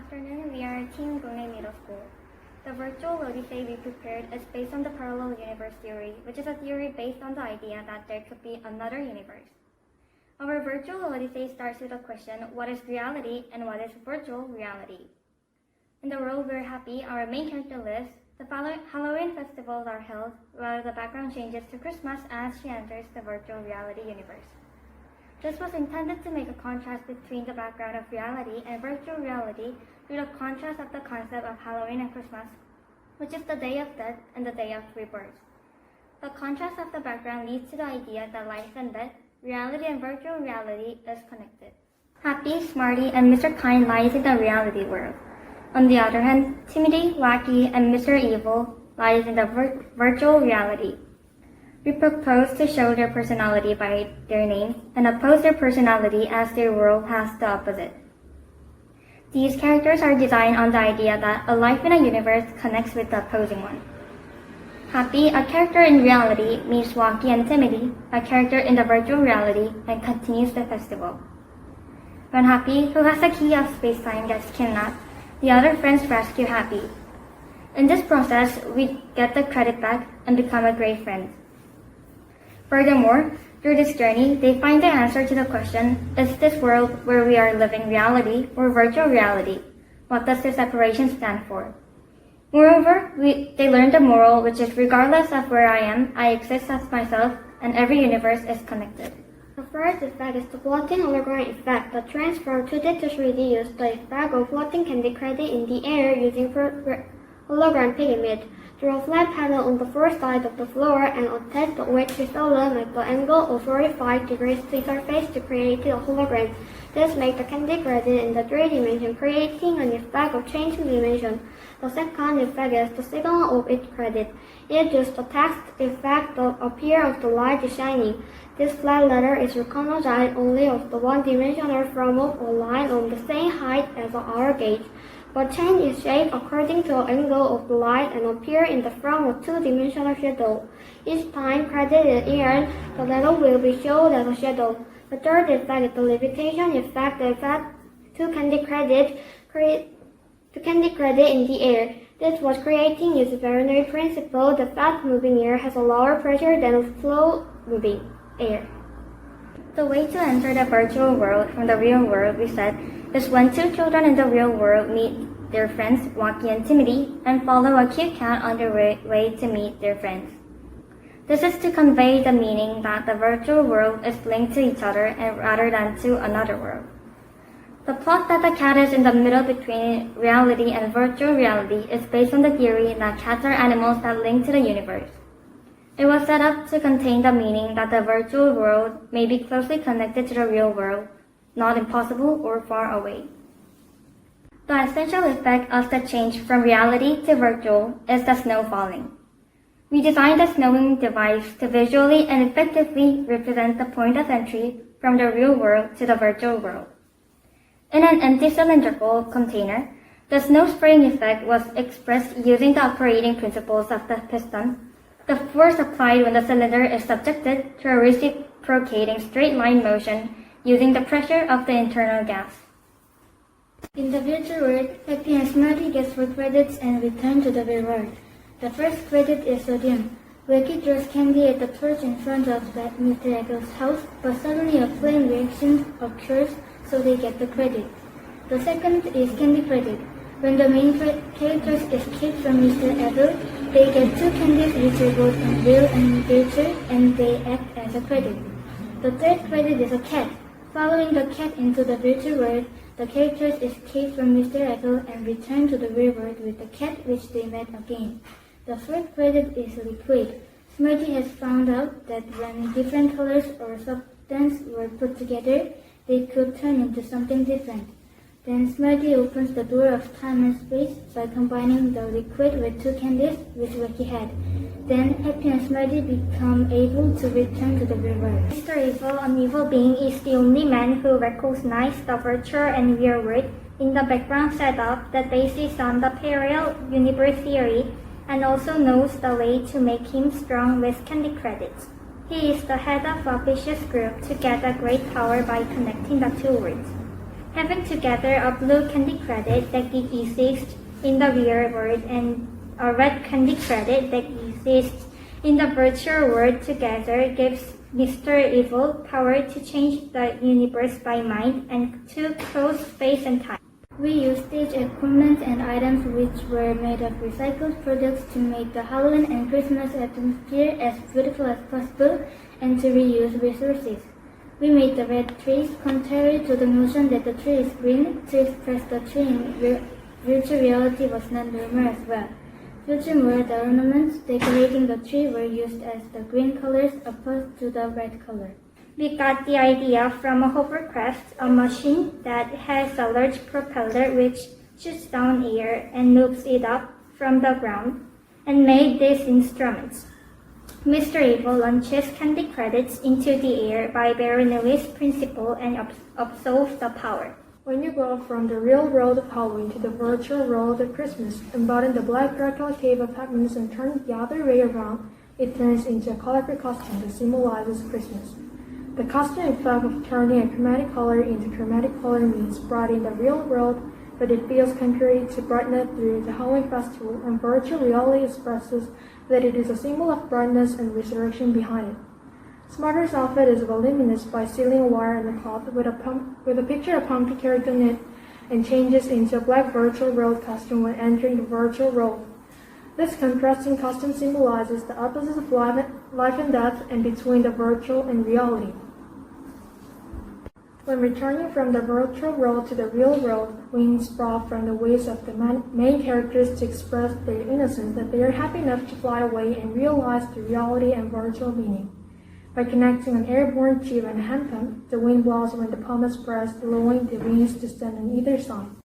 afternoon, we are Team Gune Middle School. The virtual odyssey we prepared is based on the parallel universe theory, which is a theory based on the idea that there could be another universe. Our virtual odyssey starts with the question, what is reality and what is virtual reality? In the world we're happy, our main character lives, the Halloween festivals are held, while the background changes to Christmas as she enters the virtual reality universe. This was intended to make a contrast between the background of reality and virtual reality through the contrast of the concept of Halloween and Christmas, which is the day of death and the day of rebirth. The contrast of the background leads to the idea that life and death, reality and virtual reality, is connected. Happy, Smarty, and Mr. Kind lies in the reality world. On the other hand, Timothy, Wacky, and Mr. Evil lies in the virtual reality. We propose to show their personality by their names and oppose their personality as their world has the opposite. These characters are designed on the idea that a life in a universe connects with the opposing one. Happy, a character in reality, meets Wacky and Timothy, a character in the virtual reality, and continues the festival. When Happy, who has the key of space-time, gets kidnapped, the other friends rescue Happy. In this process, we get the credit back and become a great friend. Furthermore, through this journey, they find the answer to the question, is this world where we are living reality or virtual reality? What does the separation stand for? Moreover, they learn the moral, which is regardless of where I am, I exist as myself, and every universe is connected. The first effect is the floating hologram effect. The transfer 2D to 3D uses the effect of floating candy credit in the air using hologram pyramid. Draw a flat panel on the first side of the floor and attach the wedge crystalline at the angle of 45 degrees to the surface to create a hologram. This makes the candy credit in the 3 dimension, creating an effect of changing dimension. The second effect is the signal of each credit. It uses the text effect that appear of the light shining. This flat letter is recognized only of the one-dimensional form of a line on the same height as the hour gauge, but change its shape according to the angle of the light and appear in the form of two-dimensional shadow. Each time credit is earned, the letter will be shown as a shadow. The third effect is the levitation effect. The effect to candy credit in the air. This was creating its Bernoulli principle. The fast-moving air has a lower pressure than a slow-moving air. The way to enter the virtual world from the real world, we said, is when two children in the real world meet their friends, Wacky and Timothy, and follow a cute cat on their way to meet their friends. This is to convey the meaning that the virtual world is linked to each other and rather than to another world. The plot that the cat is in the middle between reality and virtual reality is based on the theory that cats are animals that link to the universe. It was set up to contain the meaning that the virtual world may be closely connected to the real world, not impossible or far away. The essential effect of the change from reality to virtual is the snow falling. We designed the snowing device to visually and effectively represent the point of entry from the real world to the virtual world. In an empty cylindrical container, the snow spraying effect was expressed using the operating principles of the piston. The force applied when the cylinder is subjected to a reciprocating straight line motion using the pressure of the internal gas. In the virtual world, Happy and Smarty get 4 credits and return to the real world. The first credit is sodium. Wacky throws candy at the torch in front of Mr. Eggle's house, but suddenly a flame reaction occurs, so they get the credit. The second is candy credit. When the main characters escape from Mr. Eggle, they get 2 candies which are both in real and virtual, and they act as a credit. The third credit is a cat. Following the cat into the virtual world, the characters escape from Mr. Eggle and return to the real world with the cat which they met again. The fourth credit is liquid. Smarty has found out that when different colors or substance were put together, they could turn into something different. Then Smarty opens the door of time and space by combining the liquid with 2 candies which Wacky had. Then Happy and Smarty become able to return to the real world. Mr. Evil, an evil being, is the only man who recognizes the virtual and real world in the background setup that bases on the parallel universe theory and also knows the way to make him strong with candy credits. He is the head of a vicious group to get a great power by connecting the two worlds. Having together a blue candy credit that exists in the real world and a red candy credit that exists in the virtual world together gives Mr. Evil power to change the universe by mind and to close space and time. We used stage equipment and items which were made of recycled products to make the Halloween and Christmas atmosphere as beautiful as possible and to reuse resources. We made the red trees contrary to the notion that the tree is green to express the tree in virtual reality was not normal as well. Furthermore, the ornaments decorating the tree were used as the green colors opposed to the red color. We got the idea from a hovercraft, a machine that has a large propeller which shoots down air and moves it up from the ground, and made these instruments. Mr. Evil launches candy credits into the air by Bernoulli's principle and absorbs the power. When you go from the real world of Halloween to the virtual world of Christmas, embody the black Dracula cave of happiness and turn it the other way around, it turns into a colorful costume that symbolizes Christmas. The costume effect of turning a chromatic color into chromatic color means bright in the real world, but it feels contrary to brightness through the Halloween festival, and virtual reality expresses that it is a symbol of brightness and resurrection behind it. Smarter's outfit is voluminous by sealing a wire in the cloth with a picture of pumpkin character in it, and changes into a black virtual world costume when entering the virtual world. This contrasting costume symbolizes the opposites of life and death and between the virtual and reality. When returning from the virtual world to the real world, wings sprout from the wings of the main characters to express their innocence that they are happy enough to fly away and realize the reality and virtual meaning. By connecting an airborne tube and a hand pump, the wind blows when the palm is pressed, allowing the wings to stand on either side.